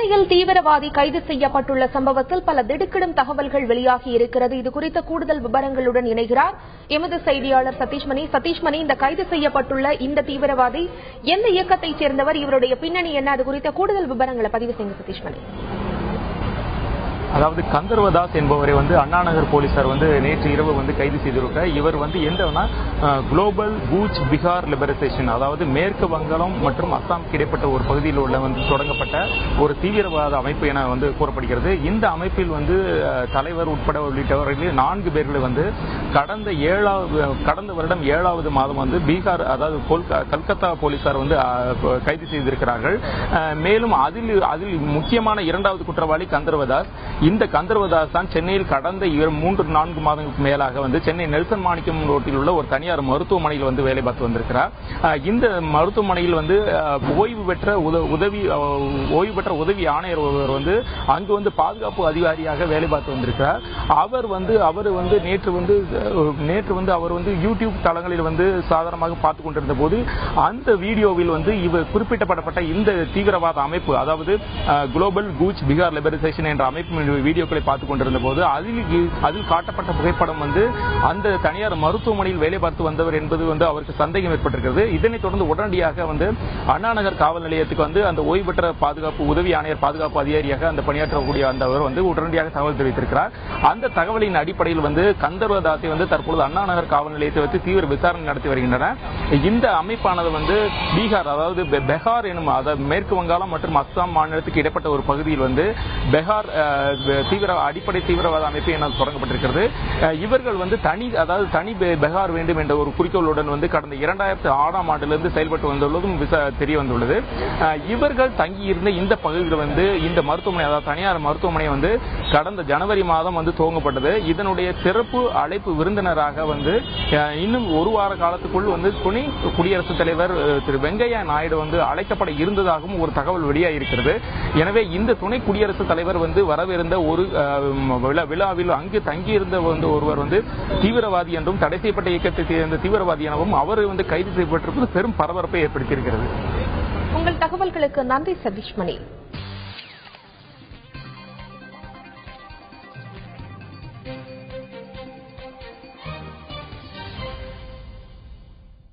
சென்னையில் தீவிரவாதி கைது செய்யப்பட்டுள்ள சம்பவத்தில் பல திடுக்கிடும் தகவல்கள் வெளியாகி இருக்கிறது. இது குறித்த கூடுதல் விவரங்களுடன் இணைகிறார் எமது செய்தியாளர் சதீஷ்மணி. சதீஷ்மணி, இந்த கைது செய்யப்பட்டுள்ள இந்த தீவிரவாதி எந்த இயக்கத்தைச் சேர்ந்தவர், இவருடைய பின்னணி என்ன, அது குறித்த கூடுதல் விவரங்களை பதிவு செய்யுங்க சதீஷ்மணி. அதாவது கந்தர்வதாஸ் என்பவரை அண்ணாநகர் போலீசார் நேற்று இரவு கைது செய்திருக்கிறார். இவர் எந்தனா குளோபல் கூச் பிகார் லிபரேஷன், அதாவது மேற்கு வங்காளம் மற்றும் அஸ்ஸாம் இடைப்பட்ட ஒரு பகுதியில் உள்ள தொடங்கப்பட்ட ஒரு தீவிரவாத அமைப்பு என கூறப்படுகிறது. இந்த அமைப்பில் தலைவர் உட்பட உள்ளிட்டவர்கள் 4 பேர்களை கடந்த வருடம் 7வது மாதம் பீகார், அதாவது கல்கத்தா போலீசார் கைது செய்திருக்கிறார்கள். மேலும் அதில் முக்கியமான 2வது குற்றவாளி கந்தர்வதாஸ். இந்த கந்தர்வதாஸ் தான் சென்னையில் கடந்த 3-4 மாதங்களுக்கு மேலாக சென்னை நெல்சன் மாணிக்கம் ரோட்டில் உள்ள ஒரு தனியார் மருத்துவமனையில் வேலை பார்த்து வந்திருக்கிறார். இந்த மருத்துவமனையில் ஓய்வு பெற்ற உதவி ஆணையர் ஒருவர் அங்கு பாதுகாப்பு அதிகாரியாக வேலை பார்த்து வந்திருக்கிறார். அவர் நேற்று அவர் யூடியூப் தளங்களில் சாதாரணமாக பார்த்துக் கொண்டிருந்த போது அந்த வீடியோவில் இவர் குறிப்பிட்டப்பட்ட இந்த தீவிரவாத அமைப்பு, அதாவது குளோபல் கூச் பிகார் லிபரேஷன் என்ற அமைப்பு வீடியோக்களை பார்த்துக் கொண்டிருந்த போது அதில் காட்டப்பட்ட புகைப்படம் அந்த தனியார் மருத்துவமனையில் வேலை பார்த்து வந்தவர் என்பது அவருக்கு சந்தேகம் ஏற்பட்டிருக்கிறது. இதனைத் தொடர்ந்து உடனடியாக அண்ணாநகர் காவல் நிலையத்துக்கு அந்த ஓய்வு பெற்ற பாதுகாப்பு உதவி ஆணையர் பாதுகாப்பு அதிகாரியாக அந்த பணியாற்றக்கூடிய அவர் உடனடியாக தகவல் தெரிவித்திருக்கிறார். அந்த தகவலின் அடிப்படையில் கந்தர்வதாஸை தற்பொழுது அண்ணாநகர் காவல் நிலையத்தை வைத்து தீவிர விசாரணை நடத்தி வருகின்றன. இந்த அமைப்பானது பீகார், அதாவது பெஹார் எனும், அதாவது மேற்கு வங்காளம் மற்றும் அஸ்ஸாம் மாநிலத்துக்கு இடைப்பட்ட ஒரு பகுதியில் பெஹார் அடிப்படை தீவிரவாத அமைப்பு என தொடங்கப்பட்டிருக்கிறது. இவர்கள் தனி பெஹார் வேண்டும் என்ற ஒரு குறிக்கோளுடன் கடந்த 2006ஆம் ஆண்டிலிருந்து செயல்பட்டு வந்துள்ளதும் தெரிய வந்துள்ளது. இவர்கள் தங்கியிருந்த இந்த பகுதியில் இந்த மருத்துவமனை, அதாவது தனியார் மருத்துவமனை கடந்த ஜனவரி மாதம் துவங்கப்பட்டது. இதனுடைய சிறப்பு அழைப்பு விருந்தினராக இன்னும் ஒரு வார காலத்துக்குள் துணை குடியரசுத் தலைவர் திரு வெங்கையா நாயுடு அழைக்கப்பட இருந்ததாகவும் ஒரு தகவல் வெளியாகியிருக்கிறது. எனவே இந்த துணை குடியரசுத் தலைவர் வரவிருந்த ஒரு விழாவில் அங்கு தங்கியிருந்த ஒருவர் தீவிரவாதி என்றும் தடை செய்யப்பட்ட இயக்கத்தை சேர்ந்த தீவிரவாதி எனவும் அவர் கைது செய்யப்பட்டிருப்பது பெரும் பரபரப்பை ஏற்படுத்தியிருக்கிறது. உங்கள் தகவல்களுக்கு நன்றி சதீஷ்மணி.